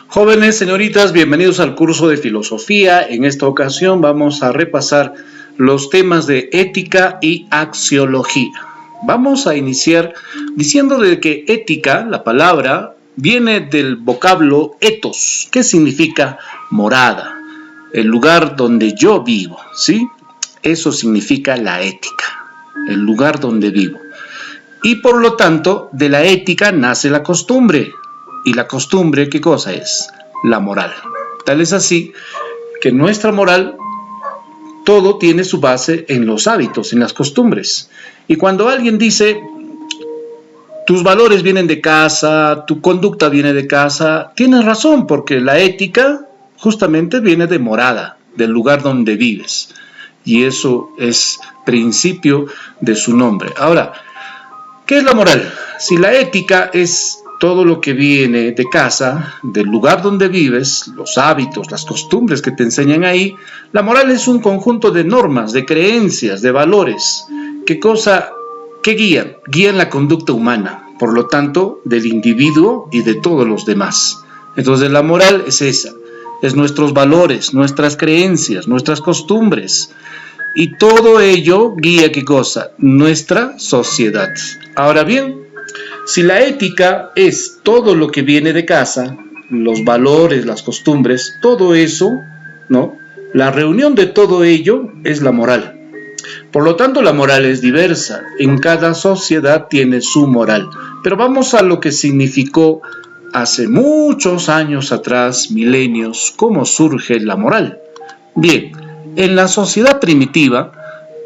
Jóvenes, señoritas, bienvenidos al curso de filosofía. En esta ocasión vamos a repasar los temas de ética y axiología. Vamos a iniciar diciendo de que ética, la palabra, viene del vocablo ethos, que significa morada, el lugar donde yo vivo, ¿sí? Eso significa la ética, el lugar donde vivo. Y por lo tanto, de la ética nace la costumbre. ¿Y la costumbre qué cosa es? La moral. Tal es así que nuestra moral, todo tiene su base en los hábitos, en las costumbres. Y cuando alguien dice, tus valores vienen de casa, tu conducta viene de casa, tienes razón, porque la ética justamente viene de morada, del lugar donde vives. Y eso es principio de su nombre. Ahora, ¿qué es la moral? Si la ética es todo lo que viene de casa, del lugar donde vives, los hábitos, las costumbres que te enseñan ahí, la moral es un conjunto de normas, de creencias, de valores. ¿Qué cosa? ¿Qué guían? Guían la conducta humana, por lo tanto, del individuo y de todos los demás. Entonces la moral es esa, es nuestros valores, nuestras creencias, nuestras costumbres. Y todo ello guía ¿qué cosa? Nuestra sociedad. Ahora bien, si la ética es todo lo que viene de casa, los valores, las costumbres, todo eso, ¿no? La reunión de todo ello es la moral. Por lo tanto, la moral es diversa. En cada sociedad tiene su moral. Pero vamos a lo que significó hace muchos años atrás, milenios, cómo surge la moral. Bien, en la sociedad primitiva,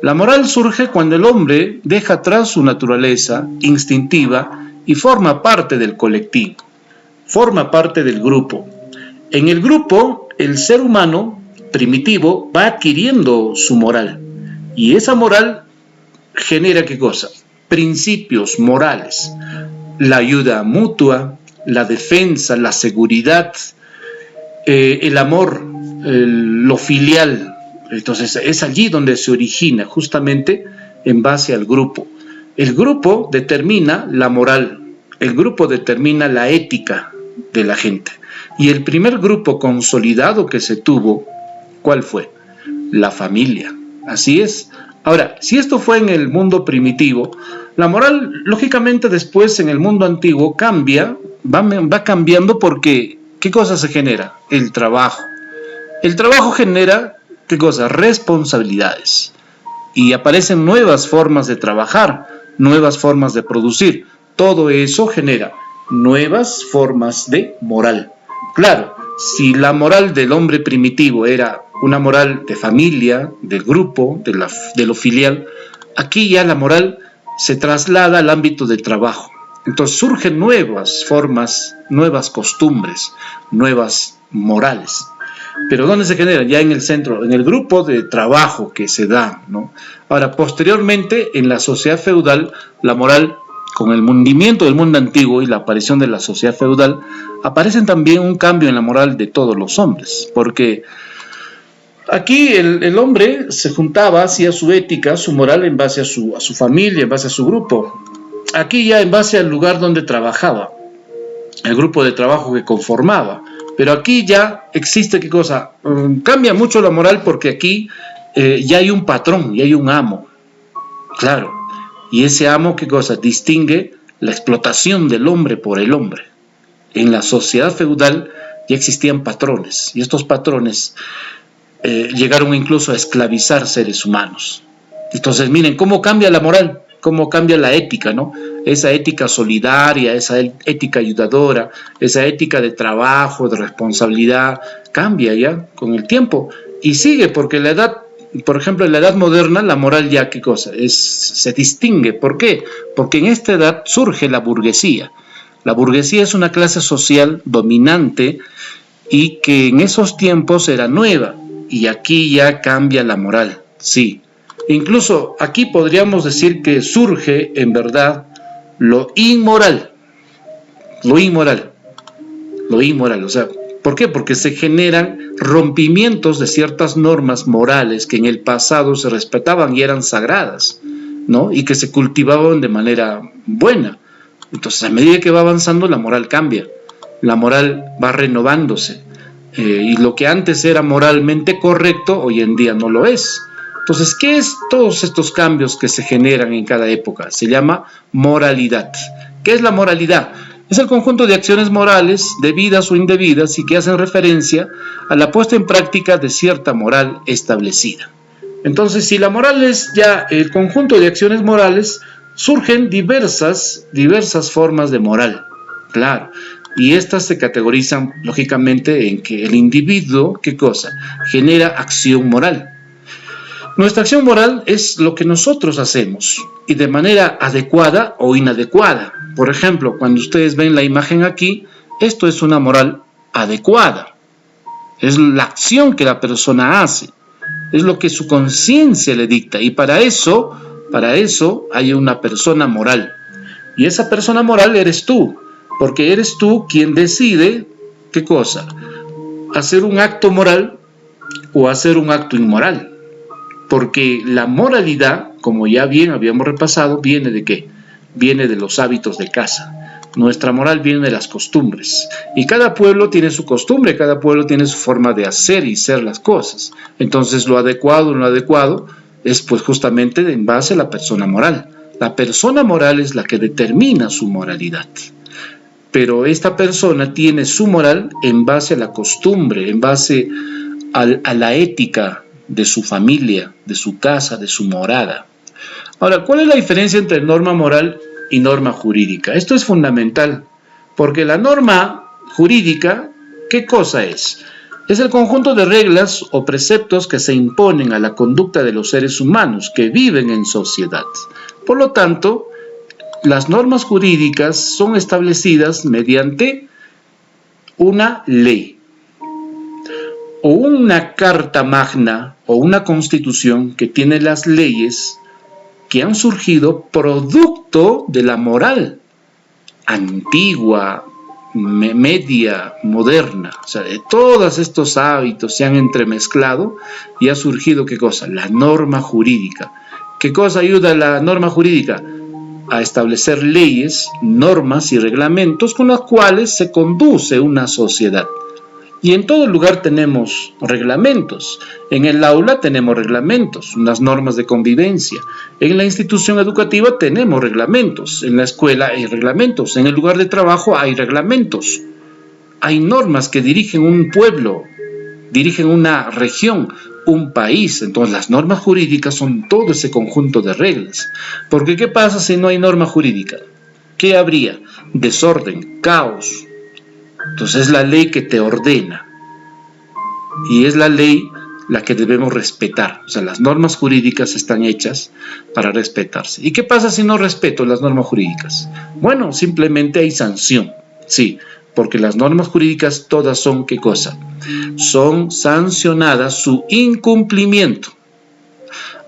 la moral surge cuando el hombre deja atrás su naturaleza instintiva y forma parte del colectivo, forma parte del grupo. En el grupo, el ser humano primitivo va adquiriendo su moral, y esa moral genera ¿qué cosa? Principios morales, la ayuda mutua, la defensa, la seguridad, el amor, lo filial. Entonces es allí donde se origina, justamente en base al grupo. El grupo determina la moral, el grupo determina la ética de la gente. Y el primer grupo consolidado que se tuvo, ¿cuál fue? La familia. Así es. Ahora, si esto fue en el mundo primitivo, la moral, lógicamente, después en el mundo antiguo cambia, va cambiando porque, ¿qué cosa se genera? El trabajo. El trabajo genera, ¿qué cosa? Responsabilidades. Y aparecen nuevas formas de trabajar, nuevas formas de producir. Todo eso genera nuevas formas de moral. Claro, si la moral del hombre primitivo era una moral de familia, del grupo, de lo filial, aquí ya la moral se traslada al ámbito del trabajo. Entonces surgen nuevas formas, nuevas costumbres, nuevas morales. Pero ¿dónde se generan? Ya en el centro, en el grupo de trabajo que se da, ¿no? Ahora, posteriormente, en la sociedad feudal, la moral, con el hundimiento del mundo antiguo y la aparición de la sociedad feudal, aparecen también un cambio en la moral de todos los hombres, porque aquí el hombre se juntaba, hacía su ética, su moral en base a su familia, en base a su grupo. Aquí ya en base al lugar donde trabajaba, el grupo de trabajo que conformaba. Pero aquí ya existe, ¿qué cosa? Cambia mucho la moral porque aquí ya hay un patrón, ya hay un amo. Claro. Y ese amo, ¿qué cosa? Distingue la explotación del hombre por el hombre. En la sociedad feudal ya existían patrones. Y estos patrones llegaron incluso a esclavizar seres humanos. Entonces, miren, ¿cómo cambia la moral? ¿Cómo cambia la ética, no? Esa ética solidaria, esa ética ayudadora, esa ética de trabajo, de responsabilidad, cambia ya con el tiempo. Y sigue, porque la edad, por ejemplo, en la edad moderna, la moral ya, ¿qué cosa? Se distingue. ¿Por qué? Porque en esta edad surge la burguesía. La burguesía es una clase social dominante y que en esos tiempos era nueva. Y aquí ya cambia la moral, sí. Incluso aquí podríamos decir que surge, en verdad, lo inmoral. O sea, ¿Por qué? Porque se generan rompimientos de ciertas normas morales que en el pasado se respetaban y eran sagradas, ¿no? Y que se cultivaban de manera buena. Entonces, a medida que va avanzando, la moral cambia, la moral va renovándose, y lo que antes era moralmente correcto, hoy en día no lo es. Entonces, ¿qué es todos estos cambios que se generan en cada época? Se llama moralidad. ¿Qué es la moralidad? Es el conjunto de acciones morales, debidas o indebidas, y que hacen referencia a la puesta en práctica de cierta moral establecida. Entonces, si la moral es ya el conjunto de acciones morales, surgen diversas formas de moral, claro, y estas se categorizan lógicamente en que el individuo, ¿qué cosa? Genera acción moral. Nuestra acción moral es lo que nosotros hacemos, y de manera adecuada o inadecuada. Por ejemplo, cuando ustedes ven la imagen aquí, esto es una moral adecuada. Es la acción que la persona hace, es lo que su conciencia le dicta, y para eso hay una persona moral. Y esa persona moral eres tú, porque eres tú quien decide, ¿qué cosa? Hacer un acto moral o hacer un acto inmoral. Porque la moralidad, como ya bien habíamos repasado, ¿viene de qué? Viene de los hábitos de casa. Nuestra moral viene de las costumbres. Y cada pueblo tiene su costumbre, cada pueblo tiene su forma de hacer y ser las cosas. Entonces, lo adecuado o no adecuado es pues justamente en base a la persona moral. La persona moral es la que determina su moralidad. Pero esta persona tiene su moral en base a la costumbre, en base a la ética de su familia, de su casa, de su morada. Ahora, ¿cuál es la diferencia entre norma moral y norma jurídica? Esto es fundamental, porque la norma jurídica, ¿qué cosa es? Es el conjunto de reglas o preceptos que se imponen a la conducta de los seres humanos que viven en sociedad. Por lo tanto, las normas jurídicas son establecidas mediante una ley, o una carta magna o una constitución que tiene las leyes que han surgido producto de la moral antigua, media, moderna. O sea, de todos estos hábitos se han entremezclado y ha surgido, ¿qué cosa? La norma jurídica. ¿Qué cosa ayuda la norma jurídica? A establecer leyes, normas y reglamentos con los cuales se conduce una sociedad. Y en todo lugar tenemos reglamentos. En el aula tenemos reglamentos, unas normas de convivencia. En la institución educativa tenemos reglamentos. En la escuela hay reglamentos. En el lugar de trabajo hay reglamentos. Hay normas que dirigen un pueblo, dirigen una región, un país. Entonces las normas jurídicas son todo ese conjunto de reglas. Porque ¿qué pasa si no hay norma jurídica? ¿Qué habría? Desorden, caos. Entonces es la ley que te ordena y es la ley la que debemos respetar. O sea, las normas jurídicas están hechas para respetarse. ¿Y qué pasa si no respeto las normas jurídicas? Bueno, simplemente hay sanción, sí, porque las normas jurídicas todas son, ¿qué cosa? Son sancionadas su incumplimiento.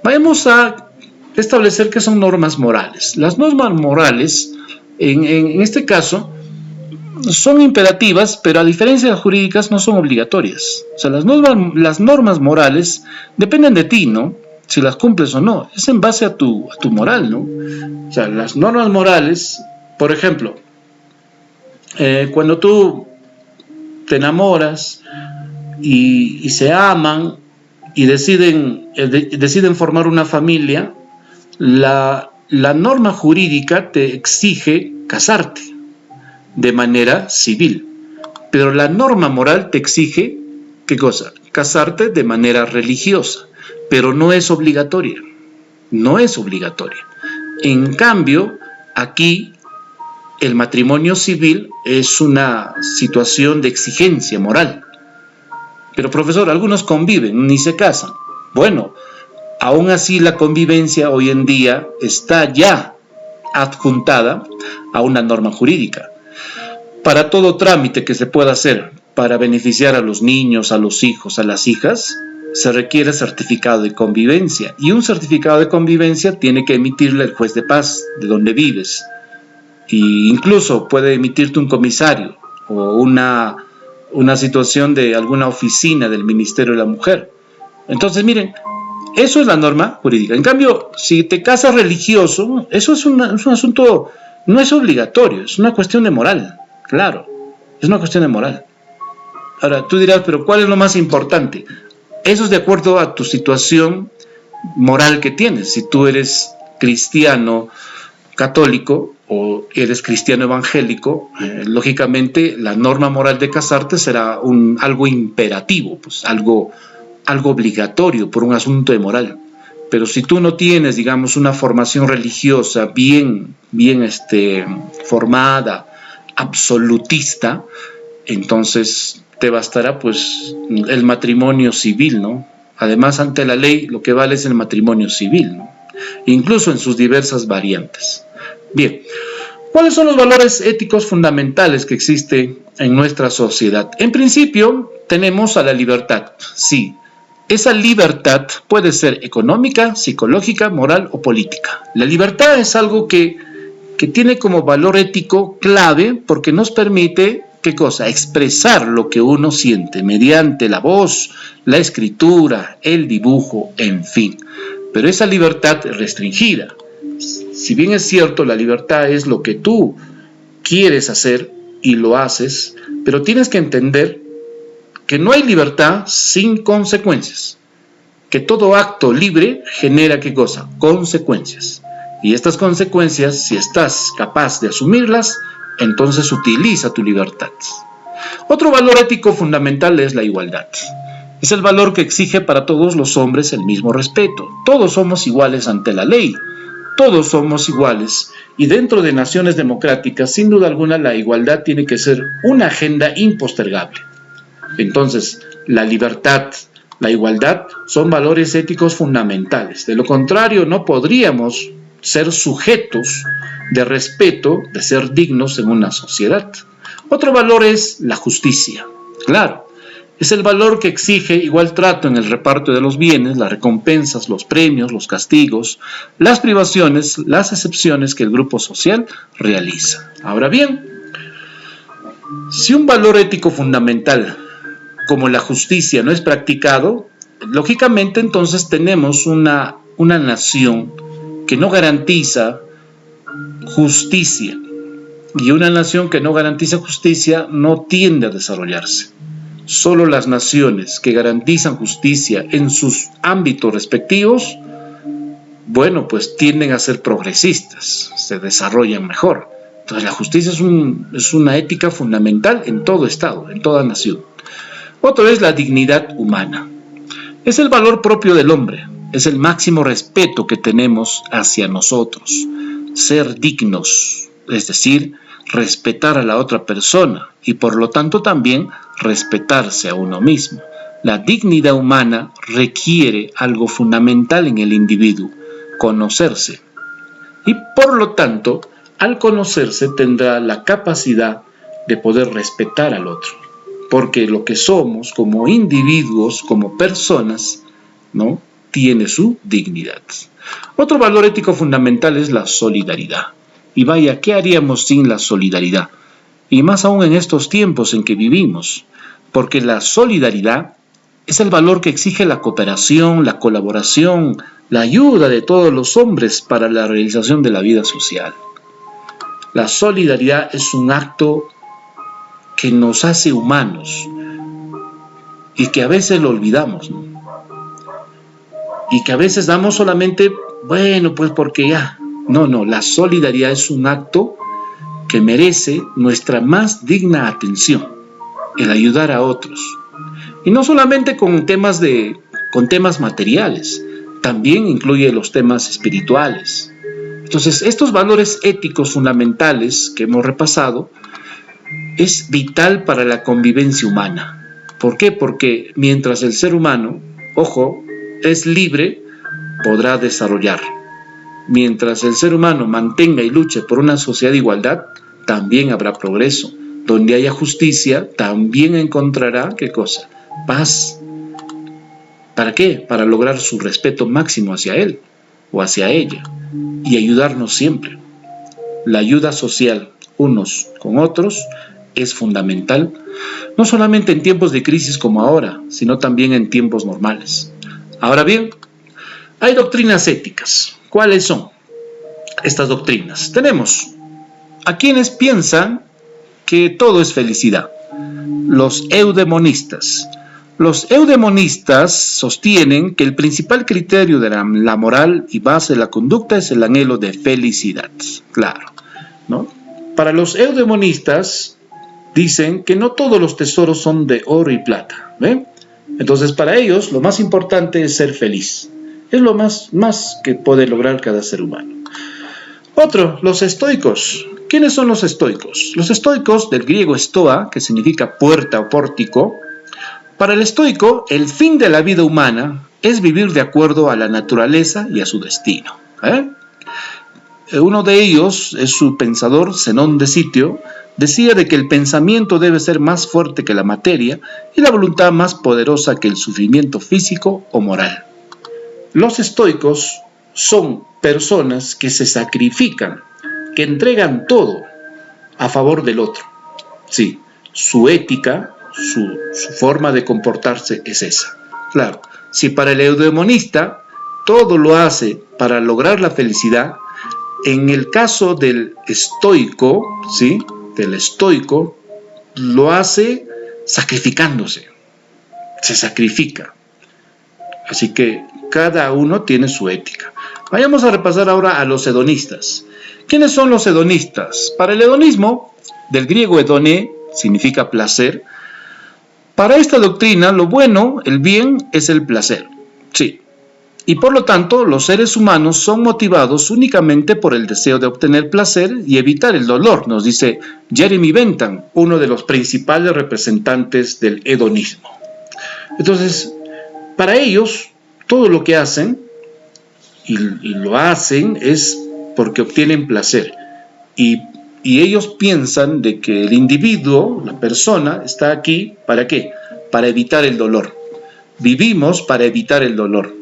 Vayamos a establecer qué son normas morales. Las normas morales, en este caso, son imperativas, pero a diferencia de las jurídicas no son obligatorias. O sea, las normas morales dependen de ti, ¿no? Si las cumples o no. Es en base a tu moral, ¿no? O sea, las normas morales, por ejemplo, cuando tú te enamoras y se aman y deciden formar una familia, la norma jurídica te exige casarte de manera civil, pero la norma moral te exige, ¿qué cosa? Casarte de manera religiosa, pero no es obligatoria, no es obligatoria. En cambio, aquí el matrimonio civil es una situación de exigencia moral. Pero profesor, algunos conviven, ni se casan. Bueno, aún así la convivencia hoy en día está ya adjuntada a una norma jurídica. Para todo trámite que se pueda hacer para beneficiar a los niños, a los hijos, a las hijas, se requiere certificado de convivencia. Y un certificado de convivencia tiene que emitirle el juez de paz de donde vives. E incluso puede emitirte un comisario o una situación de alguna oficina del Ministerio de la Mujer. Entonces, miren, eso es la norma jurídica. En cambio, si te casas religioso, eso es un asunto, no es obligatorio, es una cuestión de moral, claro, es una cuestión de moral. Ahora, tú dirás, pero ¿cuál es lo más importante? Eso es de acuerdo a tu situación moral que tienes. Si tú eres cristiano católico o eres cristiano evangélico, lógicamente la norma moral de casarte será algo imperativo, pues algo obligatorio por un asunto de moral. Pero si tú no tienes, digamos, una formación religiosa bien formada, absolutista, entonces te bastará pues el matrimonio civil, ¿no? Además, ante la ley lo que vale es el matrimonio civil, ¿no? Incluso en sus diversas variantes. Bien, ¿cuáles son los valores éticos fundamentales que existen en nuestra sociedad? En principio, tenemos a la libertad, sí. Esa libertad puede ser económica, psicológica, moral o política. La libertad es algo que tiene como valor ético clave porque nos permite, ¿qué cosa? Expresar lo que uno siente mediante la voz, la escritura, el dibujo, en fin. Pero esa libertad es restringida. Si bien es cierto, la libertad es lo que tú quieres hacer y lo haces, pero tienes que entender que no hay libertad sin consecuencias, que todo acto libre genera ¿qué cosa? Consecuencias. Y estas consecuencias, si estás capaz de asumirlas, entonces utiliza tu libertad. Otro valor ético fundamental es la igualdad. Es el valor que exige para todos los hombres el mismo respeto. Todos somos iguales ante la ley. Todos somos iguales. Y dentro de naciones democráticas, sin duda alguna, la igualdad tiene que ser una agenda impostergable. Entonces, la libertad, la igualdad son valores éticos fundamentales. De lo contrario, no podríamos ser sujetos de respeto, de ser dignos en una sociedad. Otro valor es la justicia. Claro, es el valor que exige igual trato en el reparto de los bienes, las recompensas, los premios, los castigos, las privaciones, las excepciones que el grupo social realiza. Ahora bien, si un valor ético fundamental como la justicia no es practicado, lógicamente entonces tenemos una nación que no garantiza justicia, y una nación que no garantiza justicia no tiende a desarrollarse. Solo las naciones que garantizan justicia en sus ámbitos respectivos, bueno, pues tienden a ser progresistas, se desarrollan mejor. Entonces la justicia es una ética fundamental en todo Estado, en toda nación. Otro es la dignidad humana. Es el valor propio del hombre, es el máximo respeto que tenemos hacia nosotros. Ser dignos, es decir, respetar a la otra persona y por lo tanto también respetarse a uno mismo. La dignidad humana requiere algo fundamental en el individuo, conocerse. Y por lo tanto, al conocerse tendrá la capacidad de poder respetar al otro. Porque lo que somos como individuos, como personas, ¿no?, tiene su dignidad. Otro valor ético fundamental es la solidaridad. Y vaya, ¿qué haríamos sin la solidaridad? Y más aún en estos tiempos en que vivimos, porque la solidaridad es el valor que exige la cooperación, la colaboración, la ayuda de todos los hombres para la realización de la vida social. La solidaridad es un acto que nos hace humanos y que a veces lo olvidamos, ¿no? Y que a veces damos solamente, bueno, pues porque ya. No, la solidaridad es un acto que merece nuestra más digna atención, el ayudar a otros. Y no solamente con temas materiales, también incluye los temas espirituales. Entonces, estos valores éticos fundamentales que hemos repasado es vital para la convivencia humana. ¿Por qué? Porque mientras el ser humano, ojo, es libre, podrá desarrollar. Mientras el ser humano mantenga y luche por una sociedad de igualdad, también habrá progreso. Donde haya justicia, también encontrará, ¿qué cosa? Paz. ¿Para qué? Para lograr su respeto máximo hacia él o hacia ella y ayudarnos siempre. La ayuda social unos con otros es fundamental, no solamente en tiempos de crisis como ahora, sino también en tiempos normales. Ahora bien, hay doctrinas éticas. ¿Cuáles son estas doctrinas? Tenemos a quienes piensan que todo es felicidad. Los eudemonistas. Los eudemonistas sostienen que el principal criterio de la moral y base de la conducta es el anhelo de felicidad. Claro, ¿no? Para los eudemonistas dicen que no todos los tesoros son de oro y plata. ¿Ven? Entonces para ellos lo más importante es ser feliz. Es lo más que puede lograr cada ser humano. Otro, los estoicos. ¿Quiénes son los estoicos? Los estoicos, del griego estoa, que significa puerta o pórtico. Para el estoico, el fin de la vida humana es vivir de acuerdo a la naturaleza y a su destino. Uno de ellos, es su pensador, Zenón de Sitio, decía de que el pensamiento debe ser más fuerte que la materia y la voluntad más poderosa que el sufrimiento físico o moral. Los estoicos son personas que se sacrifican, que entregan todo a favor del otro. Sí, su ética, su forma de comportarse es esa. Claro, si para el eudemonista todo lo hace para lograr la felicidad, en el caso del estoico, ¿sí?, del estoico, lo hace sacrificándose, se sacrifica. Así que cada uno tiene su ética. Vayamos a repasar ahora a los hedonistas. ¿Quiénes son los hedonistas? Para el hedonismo, del griego hedone, significa placer. Para esta doctrina, lo bueno, el bien, es el placer. Sí. Y por lo tanto, los seres humanos son motivados únicamente por el deseo de obtener placer y evitar el dolor, nos dice Jeremy Bentham, uno de los principales representantes del hedonismo. Entonces, para ellos, todo lo que hacen, y lo hacen, es porque obtienen placer. Y ellos piensan de que el individuo, la persona, está aquí, ¿para qué? Para evitar el dolor. Vivimos para evitar el dolor.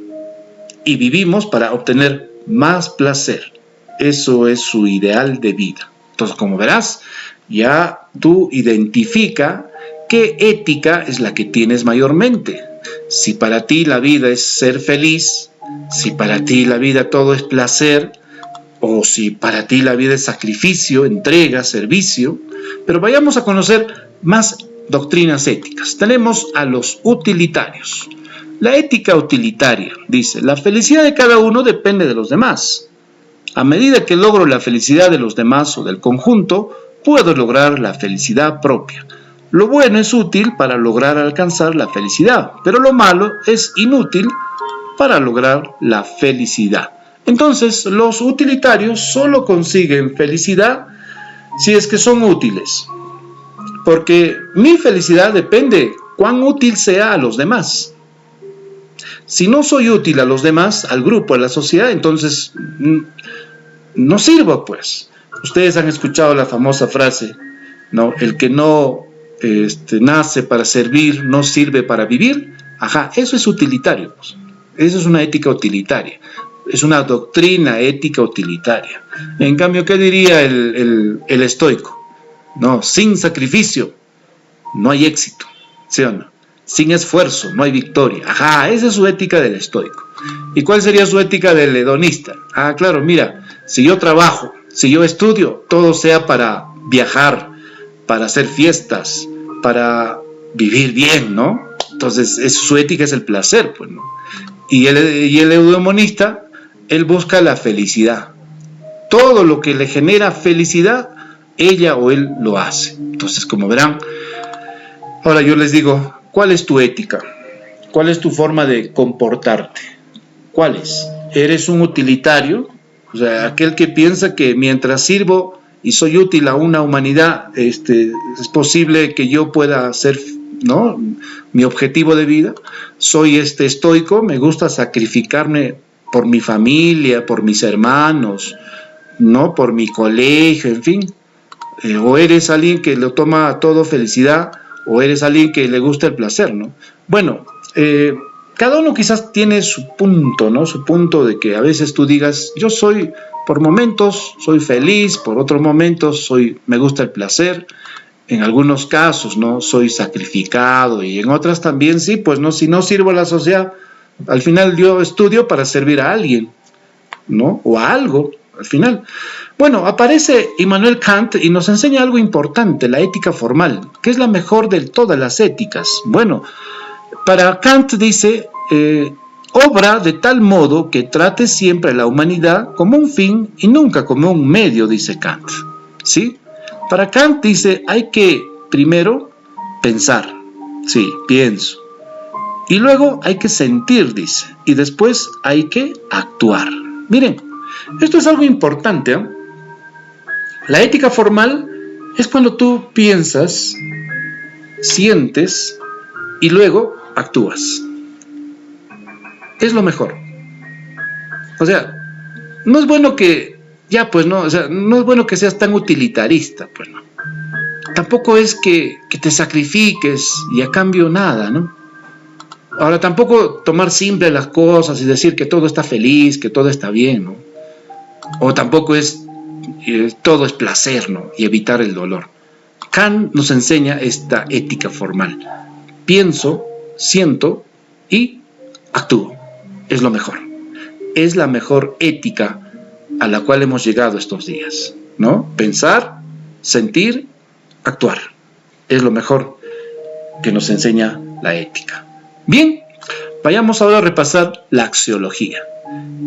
Y vivimos para obtener más placer. Eso es su ideal de vida. Entonces, como verás, ya tú identifica qué ética es la que tienes mayormente. Si para ti la vida es ser feliz, si para ti la vida todo es placer, o si para ti la vida es sacrificio, entrega, servicio. Pero vayamos a conocer más doctrinas éticas. Tenemos a los utilitarios. La ética utilitaria dice, la felicidad de cada uno depende de los demás. A medida que logro la felicidad de los demás o del conjunto, puedo lograr la felicidad propia. Lo bueno es útil para lograr alcanzar la felicidad, pero lo malo es inútil para lograr la felicidad. Entonces, los utilitarios solo consiguen felicidad si es que son útiles, porque mi felicidad depende cuán útil sea a los demás. Si no soy útil a los demás, al grupo, a la sociedad, entonces no sirvo, pues. Ustedes han escuchado la famosa frase, ¿no? El que no nace para servir, no sirve para vivir. Ajá, eso es utilitario, pues. Eso es una ética utilitaria. Es una doctrina ética utilitaria. En cambio, ¿qué diría el estoico? No, sin sacrificio no hay éxito, ¿sí o no? Sin esfuerzo no hay victoria. Ajá, esa es su ética del estoico. ¿Y cuál sería su ética del hedonista? Ah, claro, mira, si yo trabajo, si yo estudio, todo sea para viajar, para hacer fiestas, para vivir bien, ¿no? Entonces, su ética es el placer, pues, ¿no? Y el eudemonista, él busca la felicidad. Todo lo que le genera felicidad, ella o él lo hace. Entonces, como verán, ahora yo les digo, ¿cuál es tu ética? ¿Cuál es tu forma de comportarte? ¿Cuál es? ¿Eres un utilitario? O sea, aquel que piensa que mientras sirvo y soy útil a una humanidad, es posible que yo pueda ser, ¿no?, mi objetivo de vida. Soy estoico, me gusta sacrificarme por mi familia, por mis hermanos, ¿no?, por mi colegio, en fin. O eres alguien que lo toma todo felicidad, o eres alguien que le gusta el placer, ¿no? Bueno, cada uno quizás tiene su punto, ¿no? Su punto de que a veces tú digas, yo por momentos soy feliz, por otros momentos me gusta el placer. en algunos casos, ¿no? Soy sacrificado, y en otras también sí, pues no, si no sirvo a la sociedad, al final yo estudio para servir a alguien, ¿no? O a algo, al final. Bueno, aparece Immanuel Kant y nos enseña algo importante, la ética formal, que es la mejor de todas las éticas. Bueno, para Kant dice, obra de tal modo que trate siempre a la humanidad como un fin y nunca como un medio, dice Kant, ¿sí? Para Kant dice, hay que primero pensar, sí, pienso, y luego hay que sentir, dice, y después hay que actuar. Miren, esto es algo importante, ¿eh? La ética formal es cuando tú piensas, sientes y luego actúas. Es lo mejor. O sea, no es bueno que, ya pues no, o sea, no es bueno que seas tan utilitarista, pues no. Tampoco es que te sacrifiques y a cambio nada, ¿no? Ahora, tampoco tomar simple las cosas y decir que todo está feliz, que todo está bien, ¿no? O tampoco es, todo es placer, ¿no? Y evitar el dolor. Kant nos enseña esta ética formal. Pienso, siento y actúo. Es lo mejor. Es la mejor ética a la cual hemos llegado estos días, ¿no? Pensar, sentir, actuar. Es lo mejor que nos enseña la ética. Bien, vayamos ahora a repasar la axiología.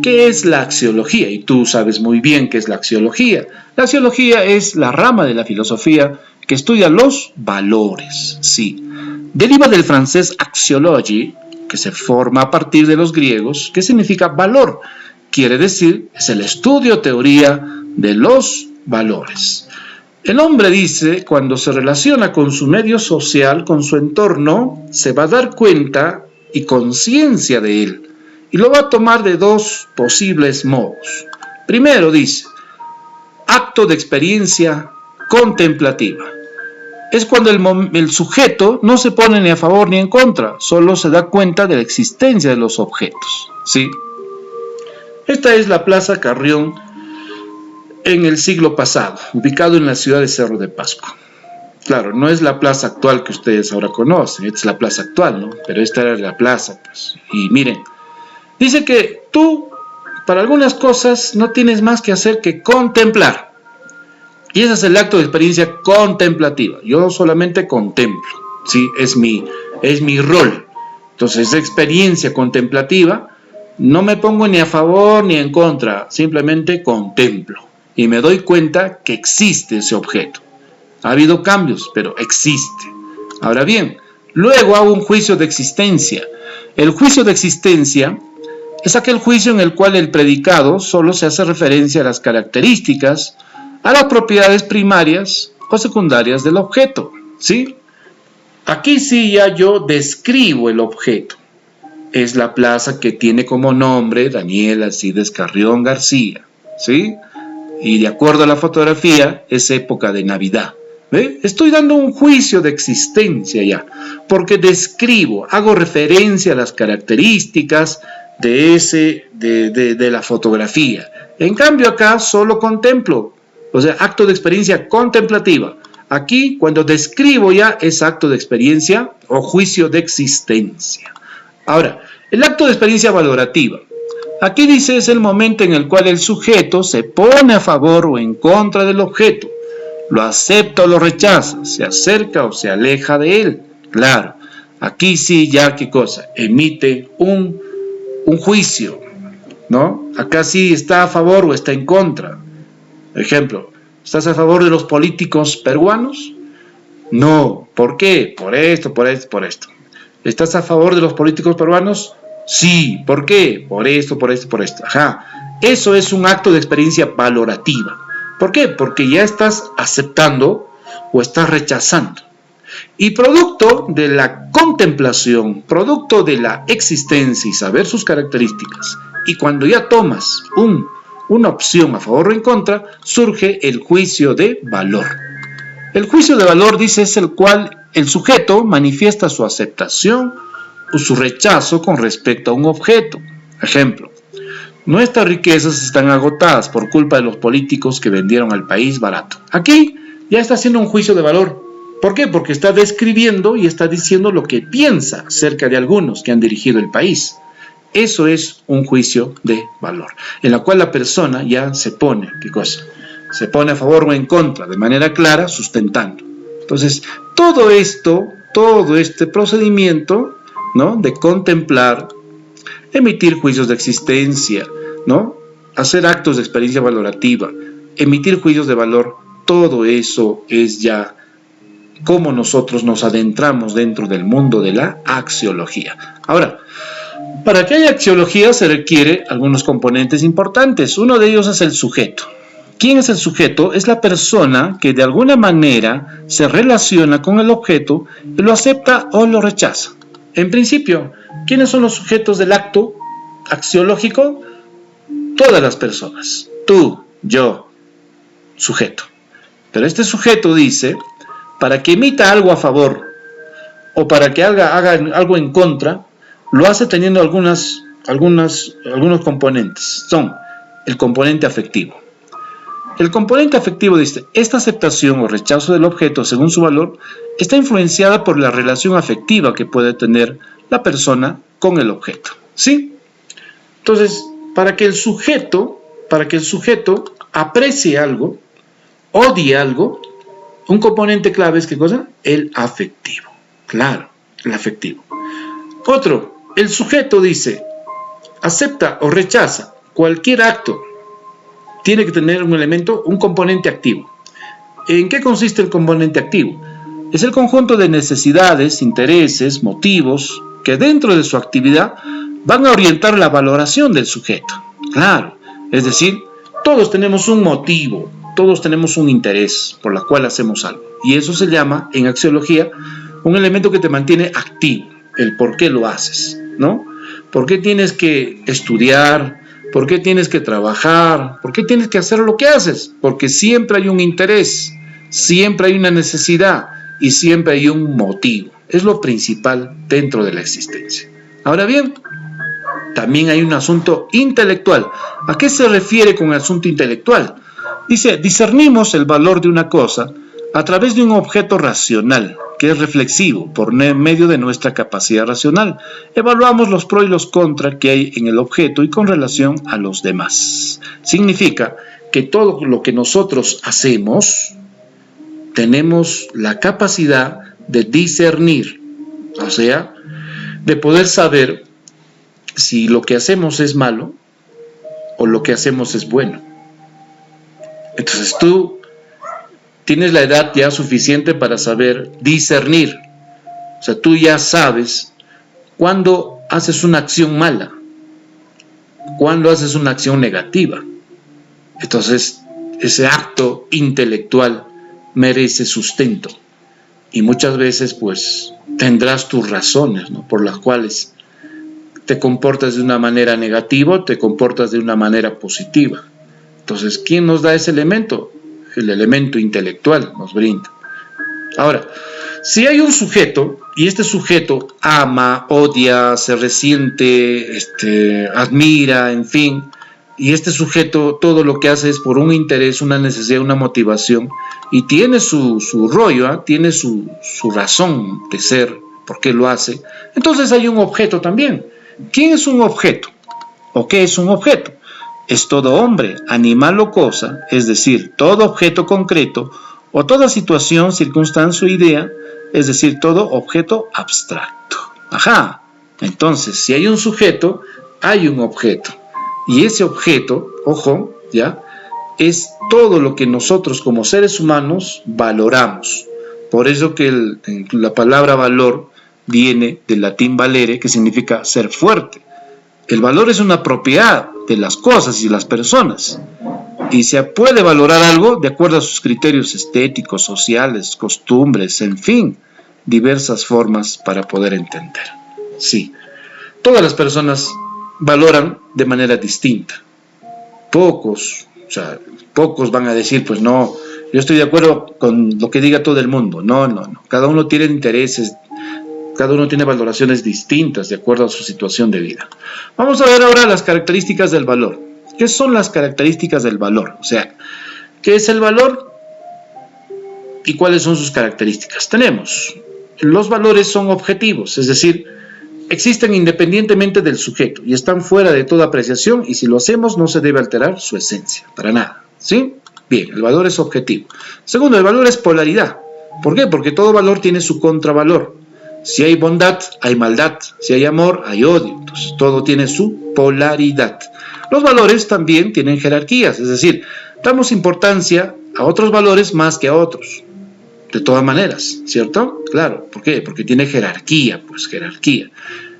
¿Qué es la axiología? Y tú sabes muy bien qué es la axiología. La axiología es la rama de la filosofía que estudia los valores, sí. Deriva del francés axiology, que se forma a partir de los griegos, que significa valor. Quiere decir, es el estudio, teoría de los valores. El hombre dice, cuando se relaciona con su medio social, con su entorno, se va a dar cuenta y conciencia de él. Y lo va a tomar de dos posibles modos. Primero dice, acto de experiencia contemplativa. Es cuando el sujeto no se pone ni a favor ni en contra, solo se da cuenta de la existencia de los objetos, ¿sí? Esta es la Plaza Carrión en el siglo pasado, ubicado en la ciudad de Cerro de Pasco. Claro, no es la plaza actual que ustedes ahora conocen, esta es la plaza actual, ¿no? Pero esta era la plaza, pues. Y miren, dice que tú, para algunas cosas, no tienes más que hacer que contemplar. Y ese es el acto de experiencia contemplativa. Yo solamente contemplo, ¿sí? Es mi rol. Entonces, esa experiencia contemplativa, no me pongo ni a favor ni en contra, simplemente contemplo. Y me doy cuenta que existe ese objeto. Ha habido cambios, pero existe. Ahora bien, luego hago un juicio de existencia. El juicio de existencia es aquel juicio en el cual el predicado solo se hace referencia a las características, a las propiedades primarias o secundarias del objeto, ¿sí? Aquí sí ya yo describo el objeto. Es la plaza que tiene como nombre Daniel Alcides Carrión García, ¿sí? Y de acuerdo a la fotografía, es época de Navidad. ¿Ve? Estoy dando un juicio de existencia ya, porque describo, hago referencia a las características de la fotografía. En cambio acá solo contemplo, o sea, acto de experiencia contemplativa. Aquí, cuando describo ya, es acto de experiencia o juicio de existencia. Ahora, el acto de experiencia valorativa. Aquí dice es el momento en el cual el sujeto se pone a favor o en contra del objeto. Lo acepta o lo rechaza, se acerca o se aleja de él. Claro, aquí sí ya, ¿qué cosa? Emite un juicio, ¿no? Acá sí está a favor o está en contra. Ejemplo, ¿estás a favor de los políticos peruanos? No. ¿Por qué? Por esto, por esto, por esto. ¿Estás a favor de los políticos peruanos? Sí. ¿Por qué? Por esto, por esto, por esto. Ajá. Eso es un acto de experiencia valorativa. ¿Por qué? Porque ya estás aceptando o estás rechazando. Y producto de la contemplación, producto de la existencia y saber sus características, y cuando ya tomas una opción a favor o en contra, surge el juicio de valor. El juicio de valor, dice, es el cual el sujeto manifiesta su aceptación o su rechazo con respecto a un objeto. Ejemplo, nuestras riquezas están agotadas por culpa de los políticos que vendieron al país barato. Aquí ya está haciendo un juicio de valor. ¿Por qué? Porque está describiendo y está diciendo lo que piensa acerca de algunos que han dirigido el país. Eso es un juicio de valor, en la cual la persona ya se pone, ¿qué cosa? Se pone a favor o en contra, de manera clara, sustentando. Entonces, todo este procedimiento, ¿no?, de contemplar, emitir juicios de existencia, ¿no?, hacer actos de experiencia valorativa, emitir juicios de valor, todo eso es ya cómo nosotros nos adentramos dentro del mundo de la axiología. Ahora, para que haya axiología se requiere algunos componentes importantes. Uno de ellos es el sujeto. ¿Quién es el sujeto? Es la persona que de alguna manera se relaciona con el objeto y lo acepta o lo rechaza. En principio, ¿quiénes son los sujetos del acto axiológico? Todas las personas. Tú, yo, sujeto. Pero este sujeto dice, para que emita algo a favor o para que haga algo en contra, lo hace teniendo algunos componentes. Son el componente afectivo. El componente afectivo dice, esta aceptación o rechazo del objeto según su valor está influenciada por la relación afectiva que puede tener la persona con el objeto. ¿Sí? Entonces, para que el sujeto aprecie algo, odie algo, un componente clave es ¿qué cosa? El afectivo. Claro, el afectivo. Otro, el sujeto dice, acepta o rechaza cualquier acto, tiene que tener un elemento, un componente activo. ¿En qué consiste el componente activo? Es el conjunto de necesidades, intereses, motivos, que dentro de su actividad van a orientar la valoración del sujeto. Claro, es decir, todos tenemos un motivo, todos tenemos un interés por el cual hacemos algo. Y eso se llama, en axiología, un elemento que te mantiene activo, el por qué lo haces, ¿no? ¿Por qué tienes que estudiar? ¿Por qué tienes que trabajar? ¿Por qué tienes que hacer lo que haces? Porque siempre hay un interés, siempre hay una necesidad y siempre hay un motivo. Es lo principal dentro de la existencia. Ahora bien, también hay un asunto intelectual. ¿A qué se refiere con el asunto intelectual? Dice, discernimos el valor de una cosa a través de un objeto racional, que es reflexivo, por medio de nuestra capacidad racional. Evaluamos los pros y los contras que hay en el objeto y con relación a los demás. Significa que todo lo que nosotros hacemos, tenemos la capacidad de discernir, o sea, de poder saber si lo que hacemos es malo o lo que hacemos es bueno. Entonces tú tienes la edad ya suficiente para saber discernir. O sea, tú ya sabes cuándo haces una acción mala, cuándo haces una acción negativa. Entonces, ese acto intelectual merece sustento. Y muchas veces, pues, tendrás tus razones, ¿no?, por las cuales te comportas de una manera negativa o te comportas de una manera positiva. Entonces, ¿quién nos da ese elemento? El elemento intelectual nos brinda. Ahora, si hay un sujeto, y este sujeto ama, odia, se resiente, admira, en fin, y este sujeto todo lo que hace es por un interés, una necesidad, una motivación, y tiene su rollo, tiene su razón de ser, por qué lo hace, entonces hay un objeto también. ¿Quién es un objeto? ¿O qué es un objeto? Es todo hombre, animal o cosa, es decir, todo objeto concreto o toda situación, circunstancia o idea, es decir, todo objeto abstracto. Ajá, entonces, si hay un sujeto, hay un objeto. Y ese objeto, ojo, ¿ya?, es todo lo que nosotros como seres humanos valoramos. Por eso que la palabra valor viene del latín valere, que significa ser fuerte. El valor es una propiedad de las cosas y de las personas. Y se puede valorar algo de acuerdo a sus criterios estéticos, sociales, costumbres, en fin, diversas formas para poder entender. Sí, todas las personas valoran de manera distinta. Pocos van a decir, pues no, yo estoy de acuerdo con lo que diga todo el mundo. No. Cada uno tiene intereses, cada uno tiene valoraciones distintas de acuerdo a su situación de vida. Vamos a ver ahora las características del valor. ¿Qué son las características del valor? O sea, ¿qué es el valor? ¿Y cuáles son sus características? Tenemos, los valores son objetivos, es decir, existen independientemente del sujeto y están fuera de toda apreciación, y si lo hacemos no se debe alterar su esencia, para nada, ¿sí? Bien, el valor es objetivo. Segundo, el valor es polaridad. ¿Por qué? Porque todo valor tiene su contravalor. Si hay bondad, hay maldad. Si hay amor, hay odio. Entonces, todo tiene su polaridad. Los valores también tienen jerarquías, es decir, damos importancia a otros valores más que a otros. De todas maneras, ¿cierto? Claro, ¿por qué? Porque tiene jerarquía, pues jerarquía.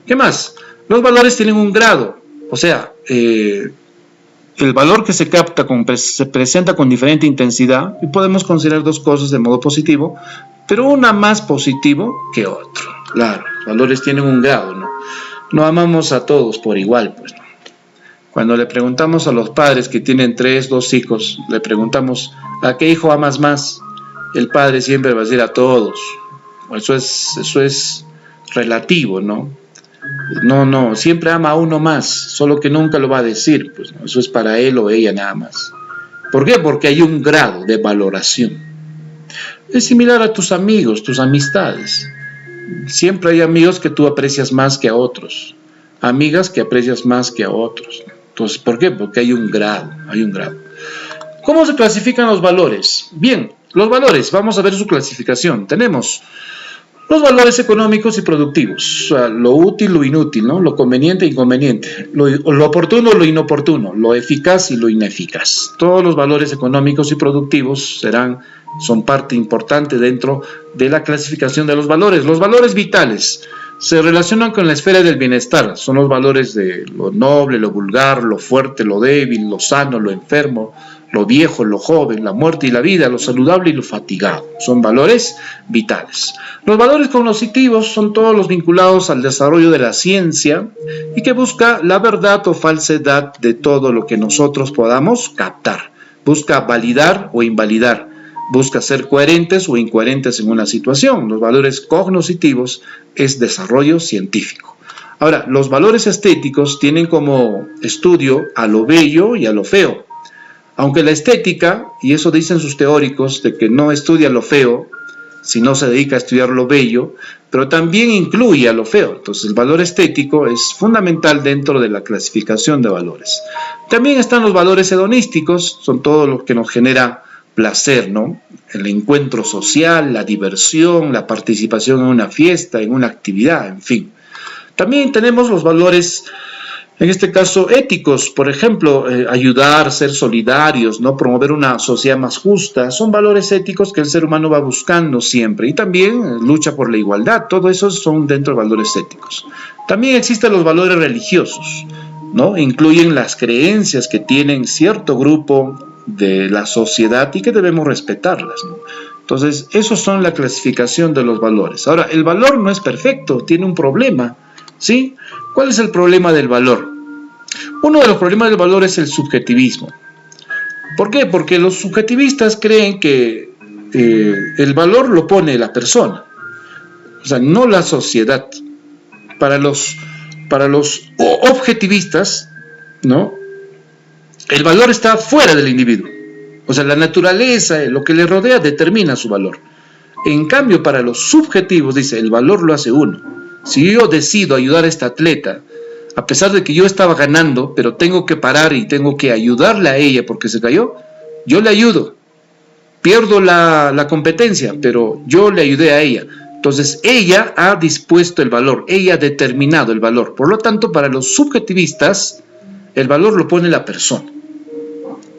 ¿Qué más? Los valores tienen un grado, o sea, el valor que se capta se presenta con diferente intensidad y podemos considerar dos cosas de modo positivo, pero una más positivo que otro. Claro, los valores tienen un grado, ¿no? No amamos a todos por igual, pues, ¿no? Cuando le preguntamos a los padres que tienen 3, 2 hijos, le preguntamos, ¿a qué hijo amas más? El padre siempre va a decir a todos. Eso es relativo, ¿no? No, siempre ama a uno más, solo que nunca lo va a decir, pues, ¿no? Eso es para él o ella nada más. ¿Por qué? Porque hay un grado de valoración. Es similar a tus amigos, tus amistades. Siempre hay amigos que tú aprecias más que a otros, amigas que aprecias más que a otros. Entonces, ¿por qué? Porque hay un grado, hay un grado. ¿Cómo se clasifican los valores? Bien, los valores, vamos a ver su clasificación. Tenemos los valores económicos y productivos, o sea, lo útil, lo inútil, ¿no? Lo conveniente e inconveniente, lo oportuno, lo inoportuno, lo eficaz y lo ineficaz. Todos los valores económicos y productivos son parte importante dentro de la clasificación de los valores. Los valores vitales se relacionan con la esfera del bienestar, son los valores de lo noble, lo vulgar, lo fuerte, lo débil, lo sano, lo enfermo, lo viejo, lo joven, la muerte y la vida, lo saludable y lo fatigado. Son valores vitales. Los valores cognitivos son todos los vinculados al desarrollo de la ciencia y que busca la verdad o falsedad de todo lo que nosotros podamos captar. Busca validar o invalidar. Busca ser coherentes o incoherentes en una situación. Los valores cognitivos es desarrollo científico. Ahora, los valores estéticos tienen como estudio a lo bello y a lo feo. Aunque la estética, y eso dicen sus teóricos, de que no estudia lo feo, sino se dedica a estudiar lo bello, pero también incluye a lo feo. Entonces el valor estético es fundamental dentro de la clasificación de valores. También están los valores hedonísticos, son todo lo que nos genera placer, ¿no? El encuentro social, la diversión, la participación en una fiesta, en una actividad, en fin. También tenemos los valores, en este caso, éticos, por ejemplo, ayudar, ser solidarios, ¿no? Promover una sociedad más justa, son valores éticos que el ser humano va buscando siempre, y también lucha por la igualdad, todo eso son dentro de valores éticos. También existen los valores religiosos, ¿no? Incluyen las creencias que tienen cierto grupo de la sociedad y que debemos respetarlas, ¿no? Entonces, esos son la clasificación de los valores. Ahora, el valor no es perfecto, tiene un problema, ¿sí? ¿Cuál es el problema del valor? Uno de los problemas del valor es el subjetivismo. ¿Por qué? Porque los subjetivistas creen que el valor lo pone la persona, o sea, no la sociedad. Para los objetivistas, ¿no? El valor está fuera del individuo. O sea, la naturaleza, lo que le rodea determina su valor. En cambio, para los subjetivos, dice, el valor lo hace uno. Si yo decido ayudar a esta atleta, a pesar de que yo estaba ganando, pero tengo que parar y tengo que ayudarle a ella porque se cayó, yo le ayudo. Pierdo la competencia, pero yo le ayudé a ella. Entonces, ella ha dispuesto el valor, ella ha determinado el valor. Por lo tanto, para los subjetivistas, el valor lo pone la persona.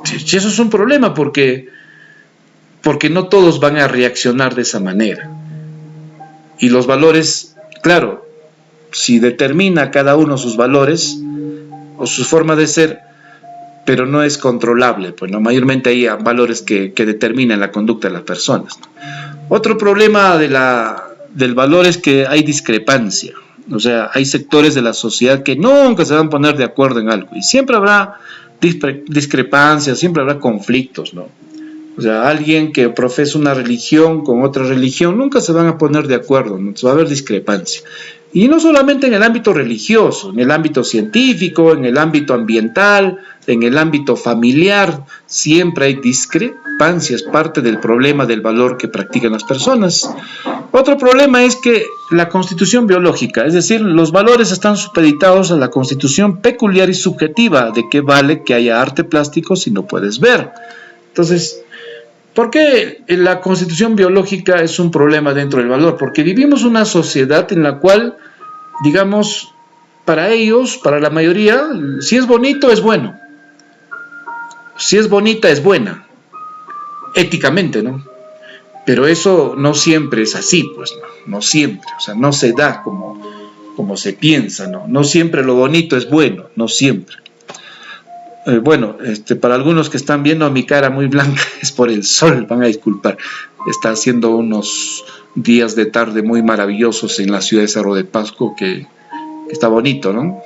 Y eso es un problema porque no todos van a reaccionar de esa manera. Y los valores, claro, si determina cada uno sus valores o su forma de ser, pero no es controlable, pues no, mayormente hay valores que determinan la conducta de las personas, ¿no? Otro problema del valor es que hay discrepancia, o sea, hay sectores de la sociedad que nunca se van a poner de acuerdo en algo y siempre habrá discrepancias, siempre habrá conflictos, ¿no? O sea, alguien que profesa una religión con otra religión nunca se van a poner de acuerdo, ¿no? Va a haber discrepancia. Y no solamente en el ámbito religioso, en el ámbito científico, en el ámbito ambiental, en el ámbito familiar, siempre hay discrepancia es parte del problema del valor que practican las personas. Otro problema es que la constitución biológica, es decir, los valores están supeditados a la constitución peculiar y subjetiva de qué vale que haya arte plástico si no puedes ver. Entonces, ¿por qué la constitución biológica es un problema dentro del valor? Porque vivimos una sociedad en la cual, digamos, para ellos, para la mayoría, si es bonito es bueno. Si es bonita es buena, éticamente, ¿no? Pero eso no siempre es así, pues, no siempre, o sea, no se da como se piensa, ¿no? No siempre lo bonito es bueno, no siempre. Bueno, para algunos que están viendo mi cara muy blanca es por el sol, van a disculpar. Está haciendo unos días de tarde muy maravillosos en la ciudad de Cerro de Pasco que está bonito, ¿no?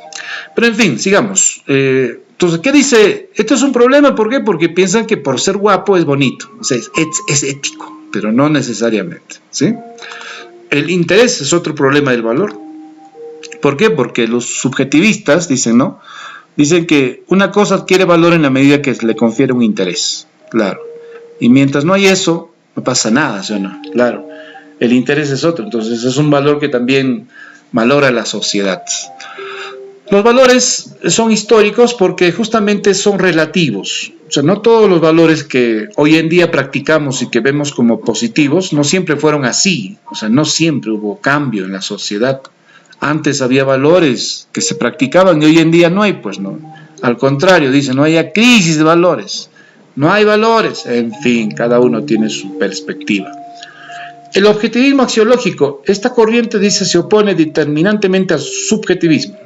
Pero en fin, sigamos. Entonces, ¿qué dice? Esto es un problema, ¿por qué? Porque piensan que por ser guapo es bonito, o sea, es ético, pero no necesariamente, ¿sí? El interés es otro problema del valor. ¿Por qué? Porque los subjetivistas dicen, ¿no? Dicen que una cosa adquiere valor en la medida que le confiere un interés, claro. Y mientras no hay eso, no pasa nada, ¿sí o no? Claro, el interés es otro, entonces es un valor que también valora la sociedad. Los valores son históricos porque justamente son relativos. O sea, no todos los valores que hoy en día practicamos y que vemos como positivos, no siempre fueron así. O sea, no siempre hubo cambio en la sociedad. Antes había valores que se practicaban y hoy en día no hay, pues no. Al contrario, dice, no haya crisis de valores. No hay valores. En fin, cada uno tiene su perspectiva. El objetivismo axiológico, esta corriente dice se opone determinantemente al subjetivismo,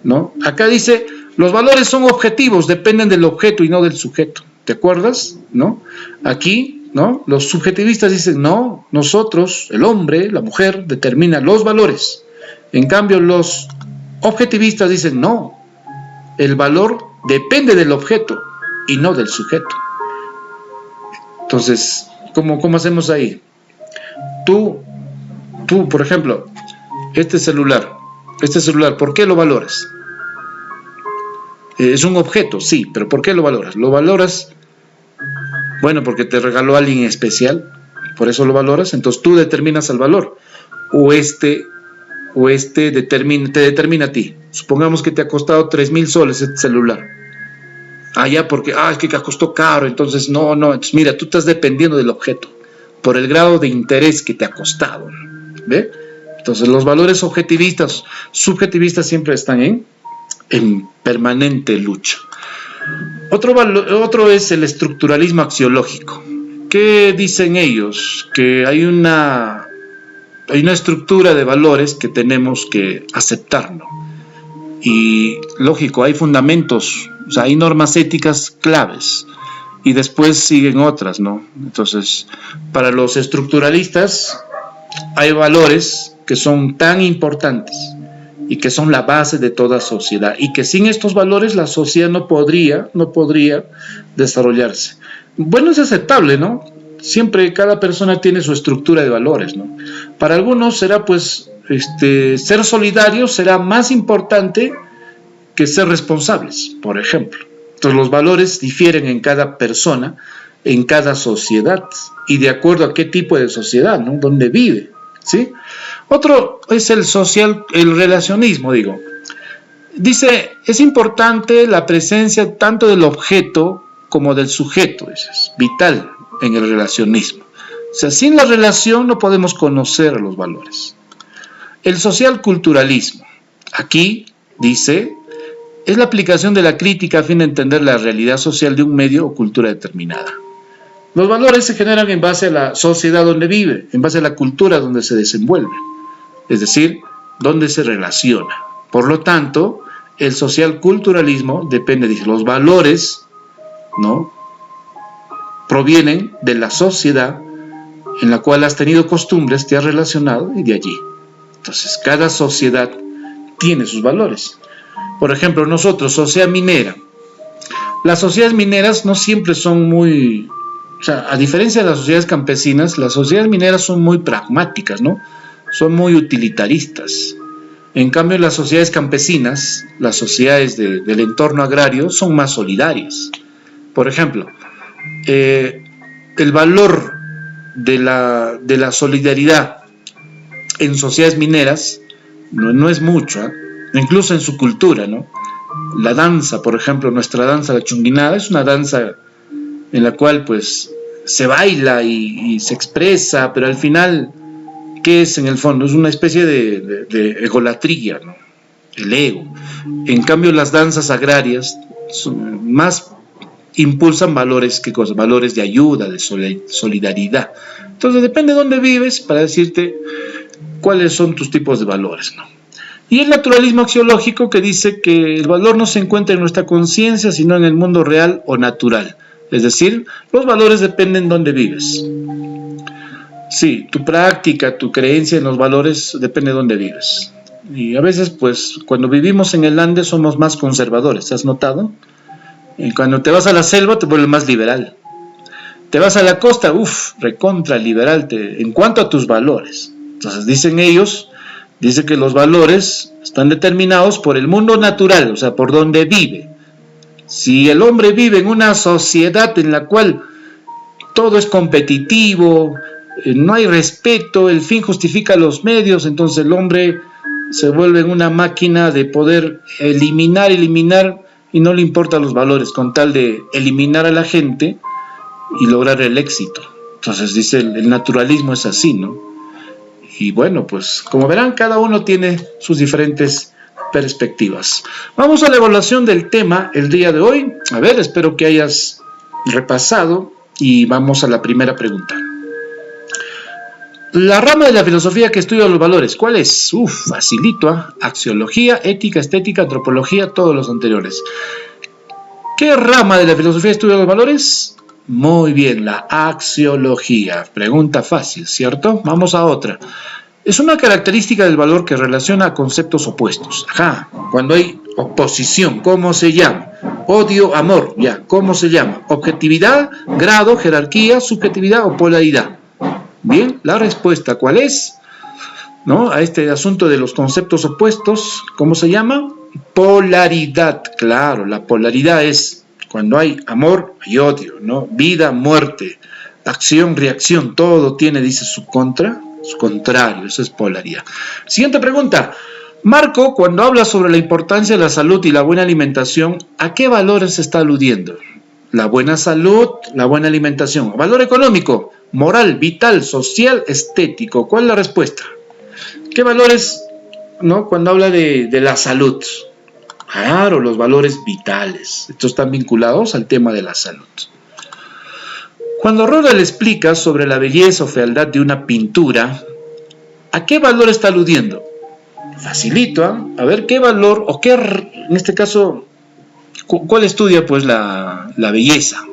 ¿no? Acá dice, los valores son objetivos, dependen del objeto y no del sujeto. ¿Te acuerdas? ¿No? Aquí, ¿no? Los subjetivistas dicen, no, nosotros, el hombre, la mujer, determina los valores. En cambio, los objetivistas dicen, no, el valor depende del objeto y no del sujeto. Entonces, ¿cómo hacemos ahí? Tú, por ejemplo, este celular, ¿por qué lo valoras? Es un objeto, sí, pero ¿por qué lo valoras? Lo valoras, bueno, porque te regaló alguien especial, por eso lo valoras, entonces tú determinas el valor, o te determina a ti. Supongamos que te ha costado 3,000 soles este celular. Ya porque, es que costó caro, entonces no, entonces mira, tú estás dependiendo del objeto, por el grado de interés que te ha costado, ¿ve? Entonces los valores objetivistas, subjetivistas siempre están en permanente lucha. Otro es el estructuralismo axiológico. ¿Qué dicen ellos? Que hay una estructura de valores que tenemos que aceptar, ¿no? Y lógico, hay fundamentos, o sea, hay normas éticas claves y después siguen otras, ¿no? Entonces, para los estructuralistas hay valores que son tan importantes y que son la base de toda sociedad y que sin estos valores la sociedad no podría desarrollarse. Bueno, es aceptable, ¿no? Siempre cada persona tiene su estructura de valores, ¿no? Para algunos será pues ser solidarios será más importante que ser responsables, por ejemplo. Entonces los valores difieren en cada persona, en cada sociedad y de acuerdo a qué tipo de sociedad, ¿no? Donde vive, ¿sí? Otro es el relacionismo, digo. Dice, es importante la presencia tanto del objeto como del sujeto, es vital en el relacionismo. O sea, sin la relación no podemos conocer los valores. El social-culturalismo, aquí dice, es la aplicación de la crítica a fin de entender la realidad social de un medio o cultura determinada. Los valores se generan en base a la sociedad donde vive, en base a la cultura donde se desenvuelve, es decir, donde se relaciona. Por lo tanto, el social-culturalismo depende de los valores, ¿no? Provienen de la sociedad en la cual has tenido costumbres, te has relacionado y de allí. Entonces, cada sociedad tiene sus valores. Por ejemplo, nosotros, sociedad minera. Las sociedades mineras no siempre son muy... O sea, a diferencia de las sociedades campesinas, las sociedades mineras son muy pragmáticas, ¿no? Son muy utilitaristas. En cambio, las sociedades campesinas, las sociedades del entorno agrario, son más solidarias. Por ejemplo, el valor de la solidaridad en sociedades mineras no es mucho, ¿eh? Incluso en su cultura, ¿no? La danza, por ejemplo, nuestra danza, la chunguinada, es una danza en la cual pues se baila y se expresa, pero al final, ¿qué es en el fondo? Es una especie de egolatría, ¿no? El ego. En cambio, las danzas agrarias más impulsan valores, ¿qué cosa? Valores de ayuda, de solidaridad. Entonces depende de dónde vives para decirte cuáles son tus tipos de valores, ¿no? Y el naturalismo axiológico, que dice que el valor no se encuentra en nuestra conciencia, sino en el mundo real o natural. Es decir, los valores dependen de dónde vives. Sí, tu práctica, tu creencia en los valores depende de dónde vives. Y a veces, pues, cuando vivimos en el Ande somos más conservadores, ¿has notado? Y cuando te vas a la selva te vuelves más liberal. Te vas a la costa, recontra liberal en cuanto a tus valores. Entonces dicen ellos, dice que los valores están determinados por el mundo natural, o sea, por donde vive. Si el hombre vive en una sociedad en la cual todo es competitivo, no hay respeto, el fin justifica los medios, entonces el hombre se vuelve una máquina de poder eliminar y no le importan los valores, con tal de eliminar a la gente y lograr el éxito. Entonces dice, el naturalismo es así, ¿no? Y bueno, pues como verán, cada uno tiene sus diferentes perspectivas. Vamos a la evaluación del tema el día de hoy. A ver, espero que hayas repasado y vamos a la primera pregunta. La rama de la filosofía que estudia los valores, ¿cuál es? Facilito, ¿eh? Axiología, ética, estética, antropología, todos los anteriores. ¿Qué rama de la filosofía estudia los valores? Muy bien, la axiología. Pregunta fácil, ¿cierto? Vamos a otra. Es una característica del valor que relaciona a conceptos opuestos. Ajá, cuando hay oposición, ¿cómo se llama? Odio, amor, ya, ¿cómo se llama? Objetividad, grado, jerarquía, subjetividad o polaridad. Bien, la respuesta, ¿cuál es? ¿No? A este asunto de los conceptos opuestos, ¿cómo se llama? Polaridad, claro, la polaridad es cuando hay amor y odio, ¿no? Vida, muerte, acción, reacción, todo tiene, dice, su contra, su contrario, eso es polaridad. Siguiente pregunta. Marco, cuando habla sobre la importancia de la salud y la buena alimentación, ¿a qué valores se está aludiendo? La buena salud, la buena alimentación. Valor económico, moral, vital, social, estético. ¿Cuál es la respuesta? ¿Qué valores, no? Cuando habla de la salud. Claro, los valores vitales. Estos están vinculados al tema de la salud. Cuando Rodel explica sobre la belleza o fealdad de una pintura, ¿a qué valor está aludiendo? Facilito, ¿eh? A ver, ¿qué valor o qué, en este caso, cuál estudia pues la belleza?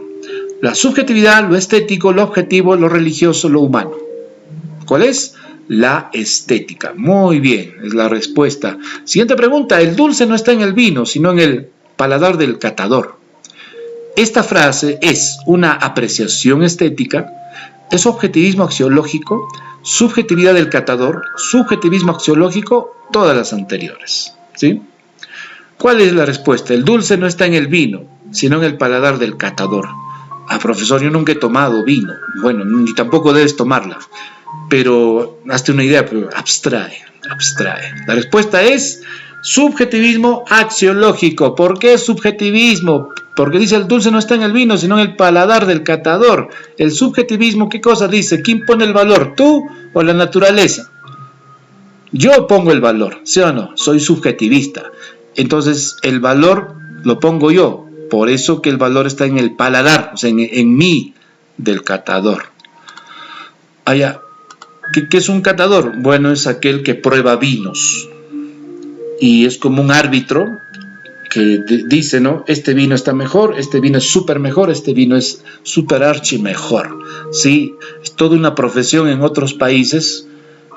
La subjetividad, lo estético, lo objetivo, lo religioso, lo humano. ¿Cuál es? La estética. Muy bien, es la respuesta. Siguiente pregunta. El dulce no está en el vino, sino en el paladar del catador. Esta frase es una apreciación estética, es objetivismo axiológico, subjetividad del catador, subjetivismo axiológico, todas las anteriores. ¿Sí? ¿Cuál es la respuesta? El dulce no está en el vino, sino en el paladar del catador. Profesor, yo nunca he tomado vino. Bueno, ni tampoco debes tomarla. Pero hazte una idea, pero abstrae. La respuesta es subjetivismo axiológico. ¿Por qué subjetivismo? Porque dice el dulce no está en el vino, sino en el paladar del catador. El subjetivismo, ¿qué cosa dice? ¿Quién pone el valor? ¿Tú o la naturaleza? Yo pongo el valor, ¿sí o no? Soy subjetivista. Entonces el valor lo pongo yo. Por eso que el valor está en el paladar, o sea, en mí, del catador. Allá. ¿Qué es un catador? Bueno, es aquel que prueba vinos. Y es como un árbitro que dice, ¿no? Este vino está mejor, este vino es súper mejor, este vino es súper archi mejor. Sí, es toda una profesión en otros países,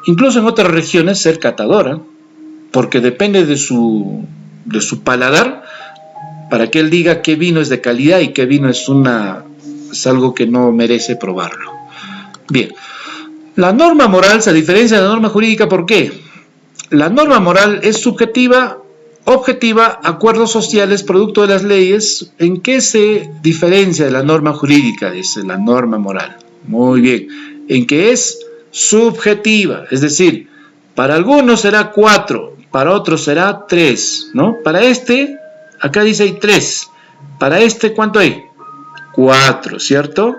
incluso en otras regiones, ser catadora, porque depende de su paladar, para que él diga qué vino es de calidad y qué vino es algo que no merece probarlo. Bien. La norma moral se diferencia de la norma jurídica, ¿por qué? La norma moral es subjetiva objetiva, acuerdos sociales, producto de las leyes. ¿En qué se diferencia de la norma jurídica? Dice la norma moral. Muy bien. En que es subjetiva, es decir, para algunos será 4, para otros será 3, ¿no? Para este, acá dice hay 3. Para este, ¿cuánto hay? 4, ¿cierto?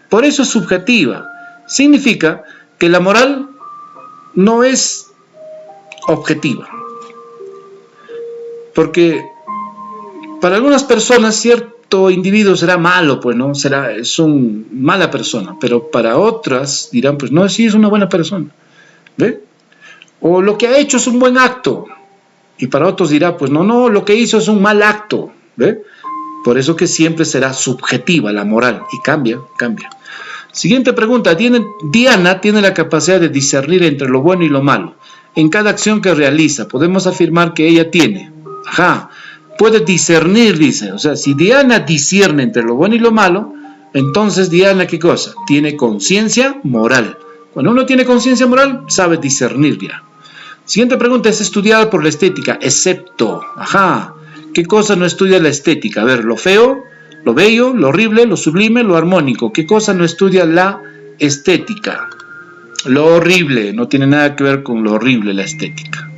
Por eso es subjetiva. Significa que la moral no es objetiva. Porque para algunas personas cierto individuo será malo, pues, ¿no? Es una mala persona, pero para otras dirán, pues, no, sí es una buena persona, ¿ve? O lo que ha hecho es un buen acto, y para otros dirá, pues, no, lo que hizo es un mal acto, ¿ve? Por eso que siempre será subjetiva la moral, y cambia. Siguiente pregunta, Diana tiene la capacidad de discernir entre lo bueno y lo malo. En cada acción que realiza, podemos afirmar que ella tiene, puede discernir, dice. O sea, si Diana discierne entre lo bueno y lo malo, entonces Diana, ¿qué cosa? Tiene conciencia moral. Cuando uno tiene conciencia moral, sabe discernir ya. Siguiente pregunta, es estudiada por la estética, excepto, ¿qué cosa no estudia la estética? A ver, lo feo, lo bello, lo horrible, lo sublime, lo armónico. ¿Qué cosa no estudia la estética? Lo horrible, no tiene nada que ver con lo horrible la estética.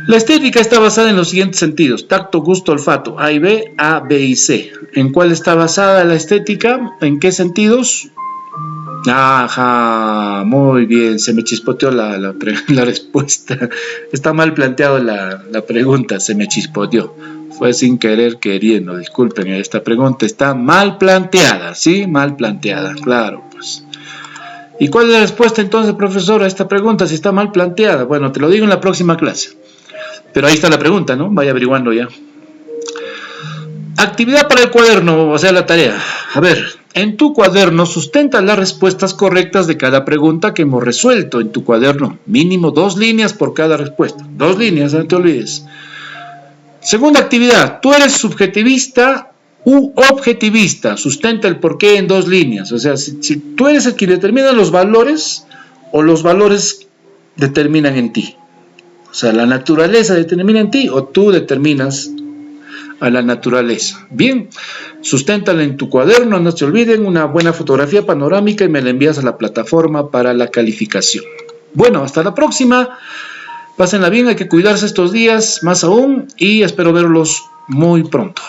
La estética está basada en los siguientes sentidos: tacto, gusto, olfato, A y B, A, B y C. ¿En cuál está basada la estética? ¿En qué sentidos? Muy bien, se me chispoteó la respuesta. Está mal planteado la pregunta, se me chispoteó. Fue sin querer queriendo, disculpen, esta pregunta está mal planteada, ¿sí? Mal planteada, claro, pues. ¿Y cuál es la respuesta entonces, profesor, a esta pregunta si está mal planteada? Bueno, te lo digo en la próxima clase. Pero ahí está la pregunta, ¿no? Vaya averiguando ya. Actividad para el cuaderno, o sea, la tarea. A ver, en tu cuaderno sustenta las respuestas correctas de cada pregunta que hemos resuelto en tu cuaderno. Mínimo 2 líneas por cada respuesta. 2 líneas, no te olvides. Segunda actividad, tú eres subjetivista u objetivista. Sustenta el porqué en 2 líneas. O sea, si tú eres el que determina los valores o los valores determinan en ti. O sea, la naturaleza determina en ti o tú determinas a la naturaleza. Bien, susténtala en tu cuaderno, no se olviden, una buena fotografía panorámica y me la envías a la plataforma para la calificación. Bueno, hasta la próxima. Pásenla bien, hay que cuidarse estos días más aún y espero verlos muy pronto.